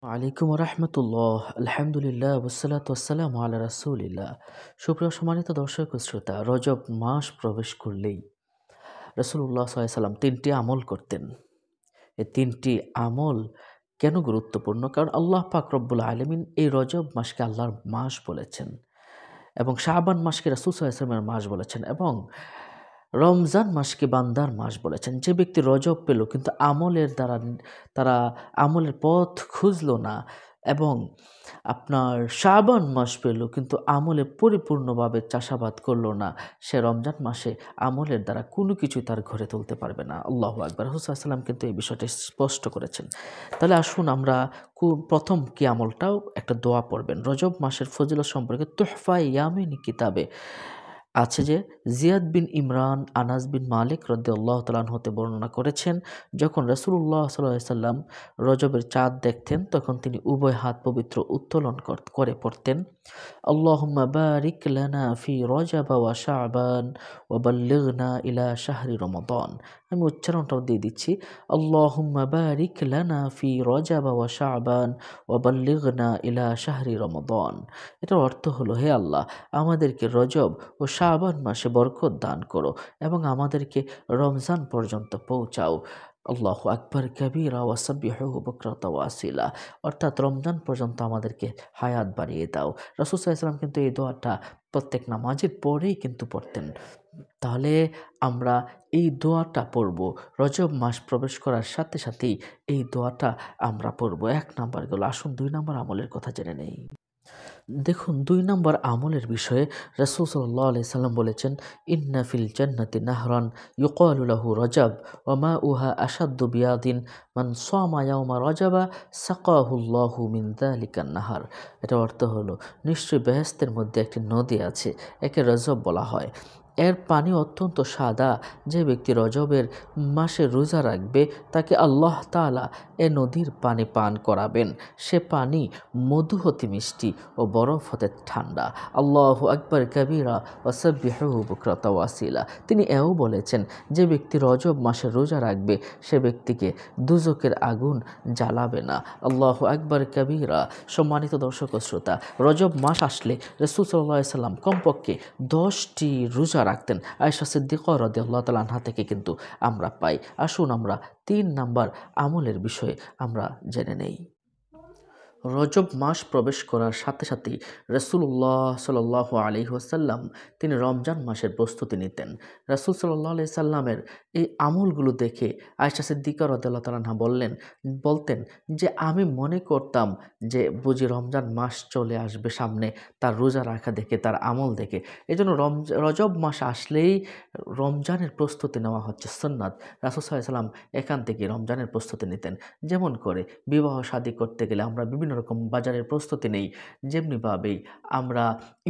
ওয়ালাইকুম রহমতুল্লাহ, আলহামদুলিল্লাহ, ওয়াসসালাতু ওয়াসসালামু আলা রাসূলিল্লাহ। সুপ্রিয় সম্মানিত দর্শক ও শ্রোতা, রজব মাস প্রবেশ করলেই রাসূলুল্লাহ সাল্লাল্লাহু আলাইহি সাল্লাম ৩টি আমল করতেন। এই ৩টি আমল কেন গুরুত্বপূর্ণ? কারণ আল্লাহ পাক রব্বুল আলামিন এই রজব মাসকে আল্লাহর মাস বলেছেন এবং শাবান মাসকে রাসূল সাল্লাল্লাহু আলাইহি ওয়াসাল্লামের মাস বলেছেন এবং রমজান মাসকে বান্দার মাস বলেছেন। যে ব্যক্তি রজব পেল কিন্তু আমলের দ্বারা তারা আমলের পথ খুঁজল না এবং আপনার শাবান মাস পেল কিন্তু আমলে পরিপূর্ণভাবে চাষাবাদ করলো না, সে রমজান মাসে আমলের দ্বারা কোনো কিছুই তার ঘরে তুলতে পারবে না। আল্লাহু আকবার। রাসূল সাল্লাল্লাহু আলাইহি ওয়াসাল্লাম কিন্তু এই বিষয়টি স্পষ্ট করেছেন। তাহলে আসুন আমরা প্রথম কি আমলটাও একটা দোয়া পড়বেন। রজব মাসের ফজিলত সম্পর্কে তুহফা ইয়ামিনী কিতাবে আছে যে জিয়াদ বিন ইমরান আনাস বিন মালিক রাদিয়াল্লাহু তাআলা আনহু হতে বর্ণনা করেছেন, যখন রাসূলুল্লাহ সাল্লাল্লাহু আলাইহি সাল্লাম রজবের চাঁদ দেখতেন তখন তিনি উভয় হাত পবিত্র উত্তোলন করে পড়তেন, আল্লাহুম্মা বারিক লানা ফি রজব ওয়া শাবান ওয়া বাল্লিগনা ইলা শাহরি রমাদান। আমি উচ্চারণটাও দিয়ে দিচ্ছি, আল্লাহুম্মা বারিক লানা ফি রজব ওয়া শাবান ওয়া বাল্লিগনা ইলা শাহরি রমাদান। এটার অর্থ হলো, হে আল্লাহ, আমাদেরকে রজব ও শাবান মাসে বরকত দান করো এবং আমাদেরকে রমজান পর্যন্ত পৌঁছাও। আল্লাহু আকবার কাবীরা ওয়া সাব্বিহুহু বুকরাতা ওয়া আসিলা। অর্থাৎ রমজান পর্যন্ত আমাদেরকে হায়াত বাড়িয়ে দাও। রাসূল সাল্লাল্লাহু আলাইহি ওয়াসাল্লাম কিন্তু এই দোয়াটা প্রত্যেক নামাজের পরেই কিন্তু পড়তেন। তাহলে আমরা এই দোয়াটা পড়ব। রজব মাস প্রবেশ করার সাথে সাথেই এই দোয়াটা আমরা পড়ব। ১ নাম্বার গেল। আসুন ২ নাম্বার আমলের কথা জেনে নেই। দেখুন, ২ নম্বর আমলের বিষয়ে রাসূল সাল্লাল্লাহু আলাইহি সাল্লাম বলেছেন, ইন্না ফিল জান্নাতি নাহরান ইউকালু লাহু রজব ওয়া মাউহা আশাদ্দু বিয়াদিন মান সামা ইয়াওমা রজবা সাকাহুল্লাহু মিন যালিকান নাহার। এটার অর্থ হলো, নিশ্চয়ই বেহেশতের মধ্যে একটি নদী আছে, একে রজব বলা হয়। এর পানি অত্যন্ত সাদা। যে ব্যক্তি রজবের মাসে রোজা রাখবে তাকে আল্লাহ তাআলা এ নদীর পানি পান করাবেন। সে পানি মধু হতে মিষ্টি ও বরফ হতে ঠান্ডা। আল্লাহু আকবার কাবীরা ওয়া সাব্বিহুহু বুকরাতা ওয়া আসিলা। তিনি এও বলেছেন, যে ব্যক্তি রজব মাসে রোজা রাখবে সে ব্যক্তিকে দুজকের আগুন জ্বালাবে না। আল্লাহু আকবার কাবীরা। সম্মানিত দর্শক ও শ্রোতা, রজব মাস আসলে রাসূল সাল্লাল্লাহু আলাইহি সাল্লাম কমপক্ষে 10টি রোজা রাখতেন। আয়েশা সিদ্দিকা রাদিয়াল্লাহু তাআলা আনহা থেকে কিন্তু আমরা পাই। আসুন আমরা ৩ নাম্বার আমলের বিষয়ে আমরা জেনে নেই। রজব মাস প্রবেশ করার সাথে সাথেই রাসূলুল্লাহ সাল্লাল্লাহু আলাইহি ওয়াসাল্লাম তিনি রমজান মাসের প্রস্তুতি নিতেন। রাসূল সাল্লাল্লাহু আলাইহি সাল্লামের এই আমলগুলো দেখে আয়েশা সিদ্দিকা রাদিয়াল্লাহু তাআলা আনহা বলতেন যে আমি মনে করতাম যে বুঝি রমজান মাস চলে আসবে সামনে, তার রোজা রাখা দেখে, তার আমল দেখে। এজন্য রজব মাস আসলেই রমজানের প্রস্তুতি নেওয়া হচ্ছে সুন্নাত। রাসূল সাল্লাল্লাহু আলাইহি ওয়াসাল্লাম এখান থেকে রমজানের প্রস্তুতি নিতেন। যেমন করে বিবাহ শাদী করতে গেলে আমরা বিভিন্ন রকম বাজারের প্রস্তুতি নেই, যেমনিভাবেই আমরা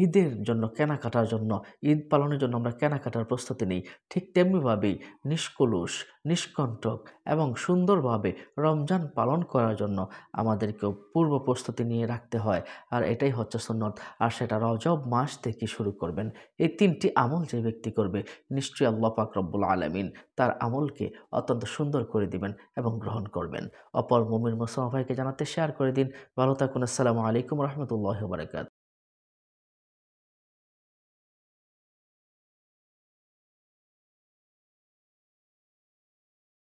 ঈদের জন্য কেনাকাটার জন্য, ঈদ পালনের জন্য আমরা কেনাকাটার প্রস্তুতি নেই, ঠিক তেমনিভাবেই নিষ্কলুষ, নিষ্কণ্টক এবং সুন্দরভাবে রমজান পালন করার জন্য আমাদেরকেও পূর্ব প্রস্তুতি নিয়ে রাখতে হয়। আর এটাই হচ্ছে সুন্নত। আর সেটা রজব মাস থেকে শুরু করবেন। এই ৩টি আমল যে ব্যক্তি করবে, নিশ্চয়ই আল্লাহ পাক রব্বুল আলামিন তার আমলকে অত্যন্ত সুন্দর করে দিবেন এবং গ্রহণ করবেন। অপর মুমিন মুসলমান ভাইকে জানাতে শেয়ার করে দিন। ভালো থাকুন। আসসালামু আলাইকুম রহমতুল্লাহি ওয়া বারাকাতুহু।